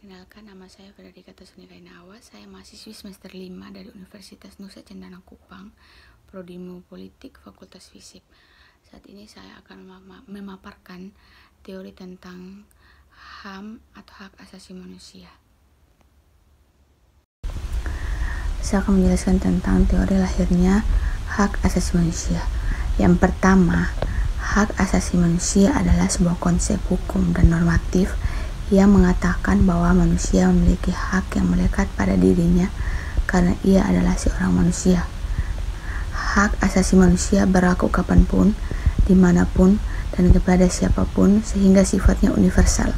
Perkenalkan, nama saya Fredrika Tasunilainawa. Saya mahasiswi semester 5 dari Universitas Nusa Cendana Kupang, Prodi Ilmu Politik, Fakultas Fisip. Saat ini saya akan memaparkan teori tentang HAM atau Hak Asasi Manusia. Saya akan menjelaskan tentang teori lahirnya hak asasi manusia. Yang pertama, hak asasi manusia adalah sebuah konsep hukum dan normatif yang mengatakan bahwa manusia memiliki hak yang melekat pada dirinya karena ia adalah seorang manusia. Hak asasi manusia berlaku kapanpun, dimanapun, dan kepada siapapun sehingga sifatnya universal.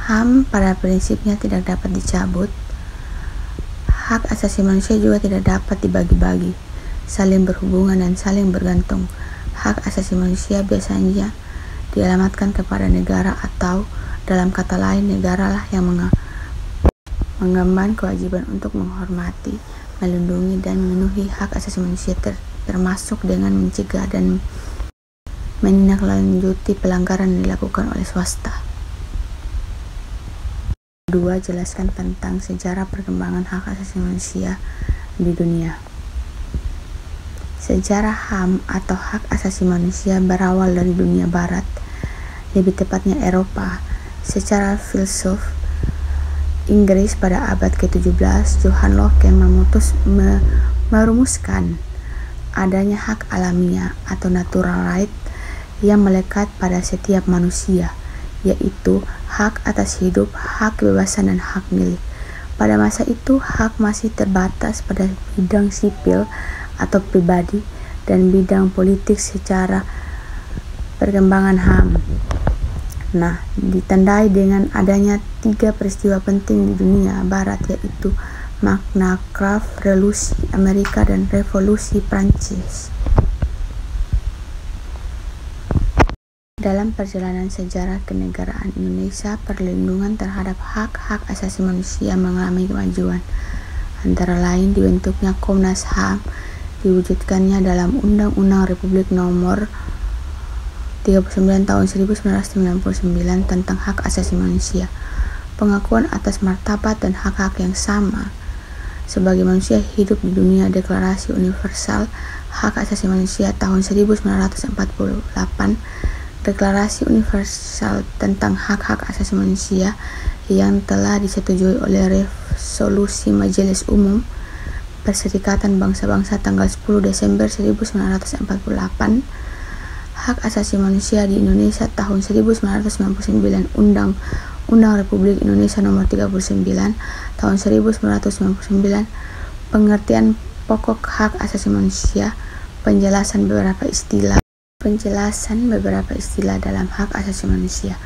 HAM pada prinsipnya tidak dapat dicabut. Hak asasi manusia juga tidak dapat dibagi-bagi, saling berhubungan dan saling bergantung. Hak asasi manusia biasanya dialamatkan kepada negara atau dalam kata lain negara lah yang mengemban kewajiban untuk menghormati, melindungi dan memenuhi hak asasi manusia termasuk dengan mencegah dan menindaklanjuti pelanggaran yang dilakukan oleh swasta. Kedua, jelaskan tentang sejarah perkembangan hak asasi manusia di dunia. Sejarah HAM atau hak asasi manusia berawal dari dunia barat, lebih tepatnya Eropa. Secara filsuf Inggris pada abad ke-17, Johann Locke merumuskan adanya hak alamiah atau natural right yang melekat pada setiap manusia, yaitu hak atas hidup, hak kebebasan, dan hak milik. Pada masa itu, hak masih terbatas pada bidang sipil atau pribadi dan bidang politik. Secara perkembangan HAM ditandai dengan adanya 3 peristiwa penting di dunia barat, yaitu Magna Carta, Revolusi Amerika, dan Revolusi Prancis. Dalam perjalanan sejarah kenegaraan Indonesia, perlindungan terhadap hak-hak asasi manusia mengalami kemajuan. Antara lain dibentuknya Komnas HAM, diwujudkannya dalam Undang-Undang Republik Nomor 39 Tahun 1999 tentang hak asasi manusia, pengakuan atas martabat dan hak-hak yang sama sebagai manusia hidup di dunia, Deklarasi Universal Hak Asasi Manusia tahun 1948, Deklarasi Universal tentang Hak-Hak Asasi Manusia yang telah disetujui oleh Resolusi Majelis Umum Perserikatan Bangsa-Bangsa tanggal 10 Desember 1948, Hak Asasi Manusia di Indonesia tahun 1999, Undang-Undang Republik Indonesia Nomor 39 tahun 1999, Pengertian Pokok Hak Asasi Manusia, penjelasan beberapa istilah dalam hak asasi manusia.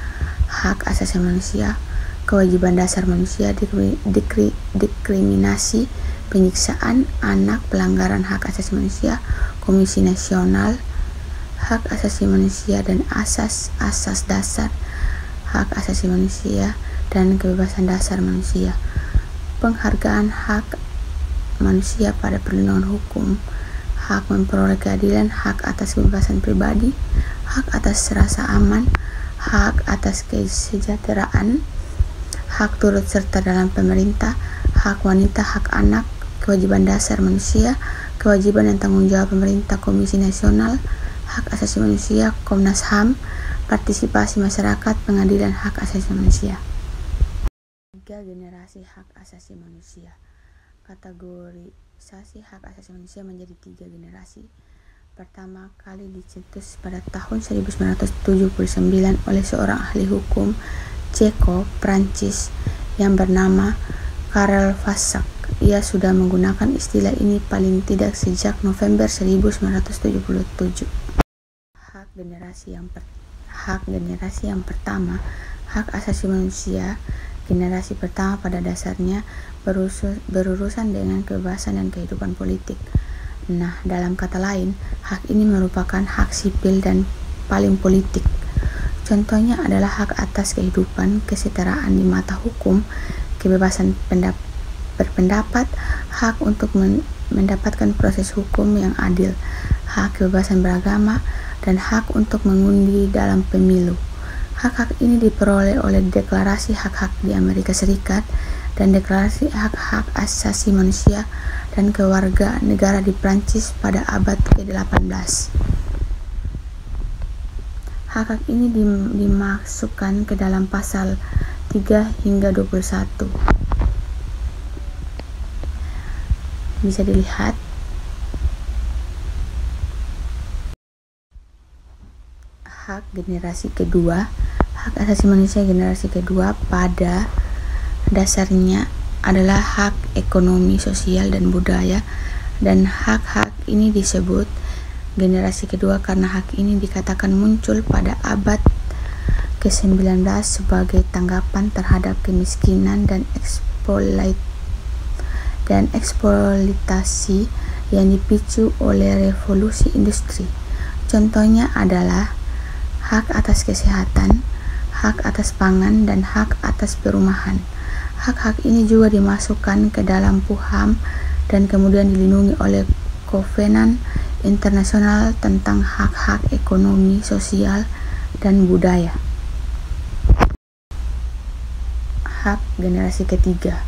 Hak asasi manusia, kewajiban dasar manusia, diskriminasi, penyiksaan anak, pelanggaran hak asasi manusia, Komisi Nasional Hak Asasi Manusia dan asas dasar hak asasi manusia dan kebebasan dasar manusia, penghargaan hak manusia pada perlindungan hukum, hak memperoleh keadilan, hak atas kebebasan pribadi, hak atas rasa aman, hak atas kesejahteraan, hak turut serta dalam pemerintah, hak wanita, hak anak, kewajiban dasar manusia, kewajiban dan tanggung jawab pemerintah, Komisi Nasional Hak Asasi Manusia, Komnas HAM, partisipasi masyarakat, pengadilan hak asasi manusia. 3 generasi hak asasi manusia. Kategorisasi hak asasi manusia menjadi 3 generasi. Pertama kali dicetus pada tahun 1979 oleh seorang ahli hukum Ceko, Prancis yang bernama Karel Vasak. Ia sudah menggunakan istilah ini paling tidak sejak November 1977. Hak generasi yang pertama, hak asasi manusia. Generasi pertama pada dasarnya berurusan dengan kebebasan dan kehidupan politik. Dalam kata lain, hak ini merupakan hak sipil dan paling politik. Contohnya adalah hak atas kehidupan, kesetaraan di mata hukum, kebebasan berpendapat, hak untuk mendapatkan proses hukum yang adil, hak kebebasan beragama, dan hak untuk mengundi dalam pemilu. Hak-hak ini diperoleh oleh Deklarasi Hak-Hak di Amerika Serikat dan Deklarasi Hak-Hak Asasi Manusia dan Keluarga Negara di Prancis pada abad ke-18. Hak-hak ini dimasukkan ke dalam pasal 3 hingga 21. Bisa dilihat hak generasi kedua. Hak asasi manusia generasi kedua pada dasarnya adalah hak ekonomi, sosial, dan budaya, dan hak-hak ini disebut generasi kedua karena hak ini dikatakan muncul pada abad ke-19 sebagai tanggapan terhadap kemiskinan dan eksploitasi yang dipicu oleh revolusi industri. Contohnya adalah hak atas kesehatan, hak atas pangan, dan hak atas perumahan. Hak-hak ini juga dimasukkan ke dalam PUHAM dan kemudian dilindungi oleh Kovenan Internasional tentang hak-hak ekonomi, sosial, dan budaya. Hak generasi ketiga.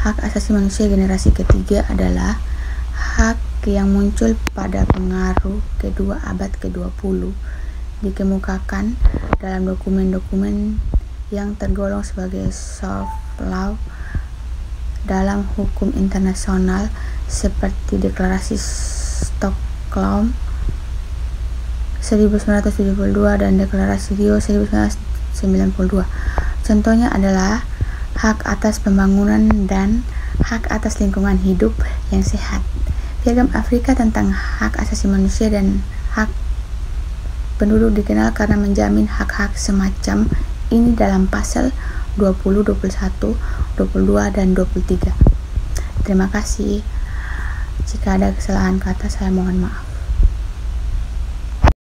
Hak asasi manusia generasi ketiga adalah hak yang muncul pada pengaruh kedua abad ke-20, dikemukakan dalam dokumen-dokumen yang tergolong sebagai soft law dalam hukum internasional seperti Deklarasi Stockholm 1972 dan Deklarasi Rio 1992. Contohnya adalah hak atas pembangunan dan hak atas lingkungan hidup yang sehat. Piagam Afrika tentang hak asasi manusia dan hak penduduk dikenal karena menjamin hak-hak semacam ini dalam pasal 20, 21, 22, dan 23. Terima kasih. Jika ada kesalahan kata, saya mohon maaf.